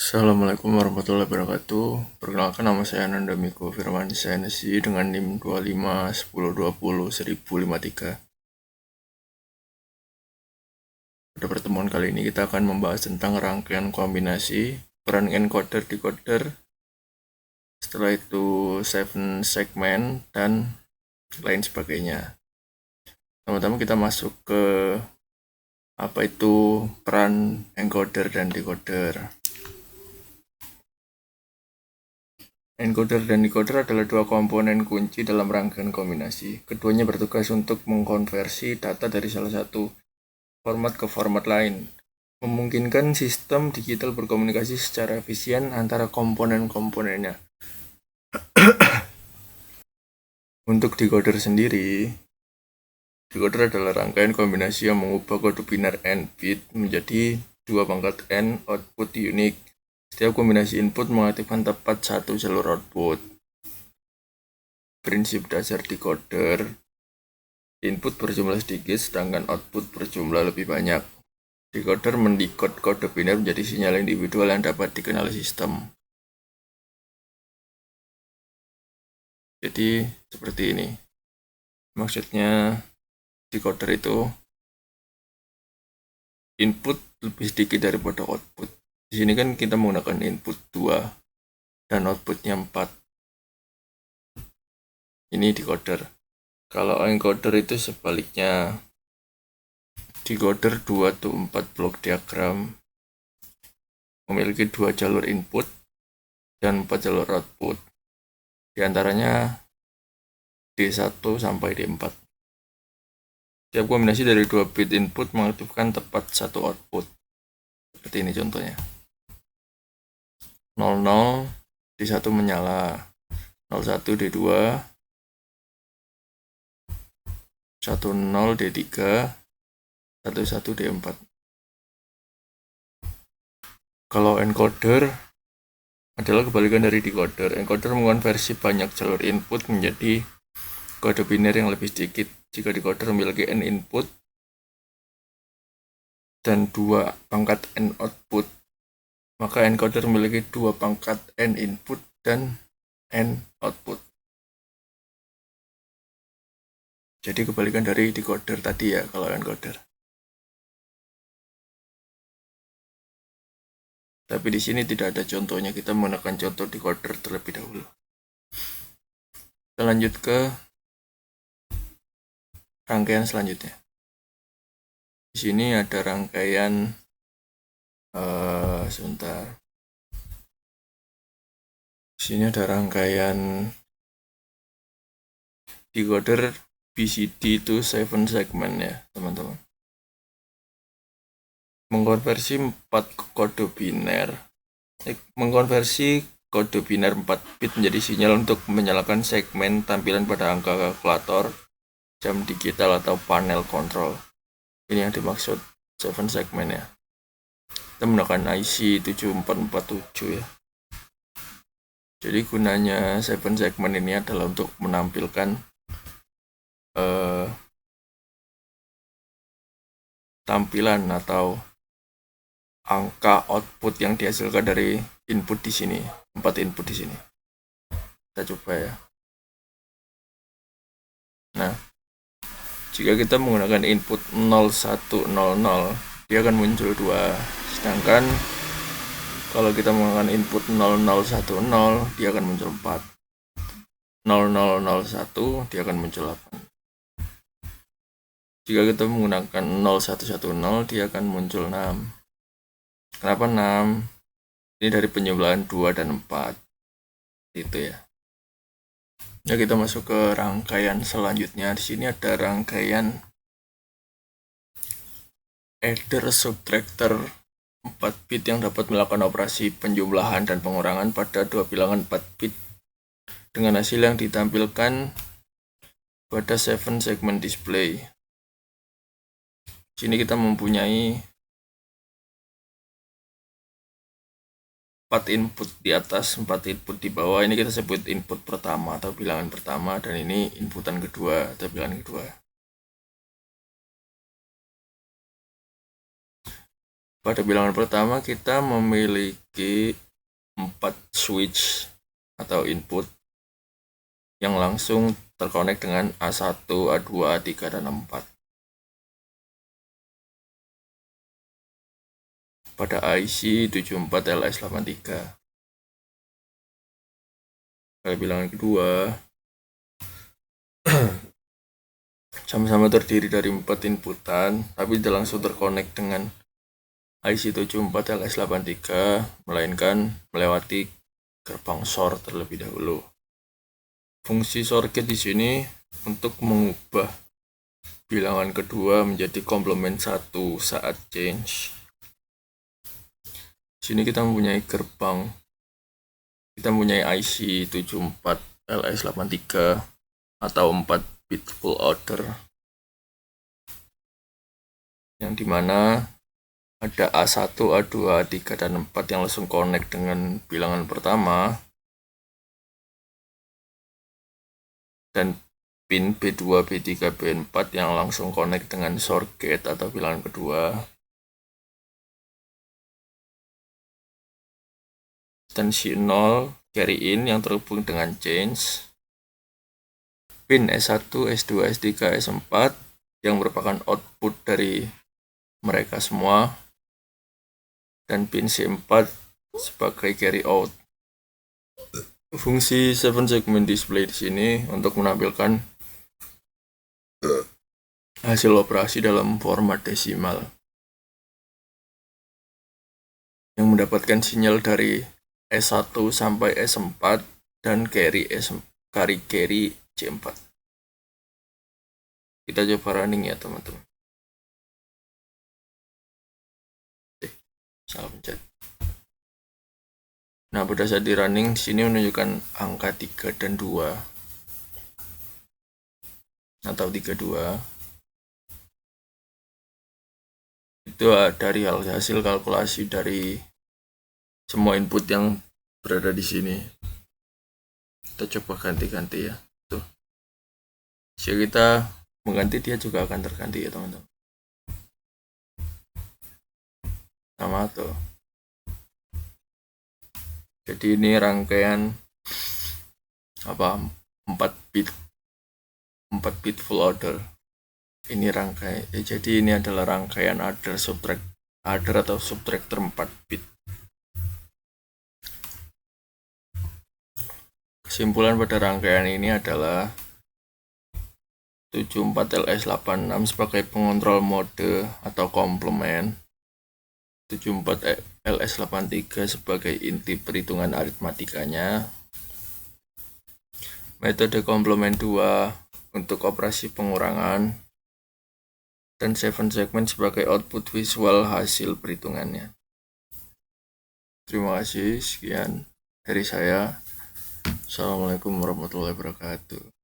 Assalamualaikum warahmatullahi wabarakatuh. Perkenalkan, nama saya Ananda Miko Firman SNSI dengan NIM 2510201053. Pada pertemuan kali ini kita akan membahas tentang rangkaian kombinasi, peran encoder decoder, setelah itu 7 segmen dan lain sebagainya. Pertama-tama kita masuk ke apa itu peran encoder dan decoder. Encoder dan decoder adalah dua komponen kunci dalam rangkaian kombinasi. Keduanya bertugas untuk mengkonversi data dari salah satu format ke format lain, memungkinkan sistem digital berkomunikasi secara efisien antara komponen-komponennya. Untuk decoder sendiri, decoder adalah rangkaian kombinasi yang mengubah kode biner n bit menjadi 2 n output unik. Setiap kombinasi input mengaktifkan tepat satu jalur output. Prinsip dasar decoder: input berjumlah sedikit sedangkan output berjumlah lebih banyak. Decoder mendekode kode biner menjadi sinyal individual yang dapat dikenali sistem. Jadi seperti ini. Maksudnya decoder itu input lebih sedikit daripada output. Di sini kan kita menggunakan input 2 dan outputnya 4. Ini decoder. Kalau encoder itu sebaliknya. Decoder 2-4 blok diagram memiliki 2 jalur input dan 4 jalur output. Di antaranya D1 sampai D4. Setiap kombinasi dari 2 bit input mengaktifkan tepat satu output. Seperti ini contohnya. 00 D1 menyala, 01 D2, 10 D3, 11 D4. Kalau encoder adalah kebalikan dari decoder. Encoder mengonversi banyak jalur input menjadi kode biner yang lebih sedikit. Jika decoder memiliki n input dan 2 pangkat n output, maka encoder memiliki 2 pangkat n input dan n output. Jadi kebalikan dari decoder tadi ya kalau encoder. Tapi di sini tidak ada contohnya, kita menggunakan contoh decoder terlebih dahulu. Kita lanjut ke rangkaian selanjutnya. Di sini ada rangkaian sebentar. Di sini ada rangkaian decoder BCD itu 7 segmen ya, teman-teman. Mengkonversi 4 kode biner. Mengkonversi kode biner 4 bit menjadi sinyal untuk menyalakan segmen tampilan pada angka kalkulator, jam digital atau panel kontrol. Ini yang dimaksud 7 segmen ya. Kita menggunakan IC 7447 ya. Jadi gunanya 7 segmen ini adalah untuk menampilkan tampilan atau angka output yang dihasilkan dari input di sini, 4 input di sini. Kita coba ya. Nah, jika kita menggunakan input 0100, dia akan muncul 2. Sedangkan kalau kita menggunakan input 0010, dia akan muncul 4. 0001, dia akan muncul 8. Jika kita menggunakan 0110, dia akan muncul 6. Kenapa 6? Ini dari penjumlahan 2 dan 4. Itu ya. Nah, kita masuk ke rangkaian selanjutnya. Di sini ada rangkaian adder subtractor 4 bit yang dapat melakukan operasi penjumlahan dan pengurangan pada 2 bilangan 4 bit dengan hasil yang ditampilkan pada 7 segmen display. Di sini kita mempunyai 4 input di atas, 4 input di bawah. Ini kita sebut input pertama atau bilangan pertama, dan ini inputan kedua atau bilangan kedua. Pada bilangan pertama kita memiliki 4 switch atau input yang langsung terkonek dengan A1, A2, A3, dan A4. Pada IC 74LS83. Pada bilangan kedua, sama-sama terdiri dari 4 inputan, tapi tidak langsung terkonek dengan IC 74LS83, melainkan melewati gerbang SOR terlebih dahulu. Fungsi SOR gate di sini untuk mengubah bilangan kedua menjadi komplement 1 saat change. Di sini kita mempunyai gerbang, kita mempunyai IC 74LS83 atau 4 bit full order, yang dimana ada A1, A2, A3, dan 4 yang langsung connect dengan bilangan pertama, dan pin B2, B3, B4 yang langsung connect dengan SOR gate atau bilangan kedua, dan C0 carry in yang terhubung dengan change, pin S1, S2, S3, S4 yang merupakan output dari mereka semua, dan pin C4 sebagai carry out. Fungsi 7 segment display di sini untuk menampilkan hasil operasi dalam format desimal yang mendapatkan sinyal dari S1 sampai S4 dan carry C4. Kita coba running ya teman-teman. Salah pencet. Nah, pada saat di running sini menunjukkan angka 3 dan 2 atau 32. Itu dari hasil kalkulasi dari semua input yang berada di sini. Kita coba ganti-ganti ya. Tuh. Jika kita mengganti, dia juga akan terganti ya teman-teman. Sama tuh. Jadi ini rangkaian 4 bit full order. Ini jadi ini adalah rangkaian adder atau subtractor 4 bit. Kesimpulan pada rangkaian ini adalah 74LS86 sebagai pengontrol mode atau komplement, 74LS83 sebagai inti perhitungan aritmatikanya, metode komplement 2 untuk operasi pengurangan, dan 7 segment sebagai output visual hasil perhitungannya. Terima kasih, sekian dari saya. Assalamualaikum warahmatullahi wabarakatuh.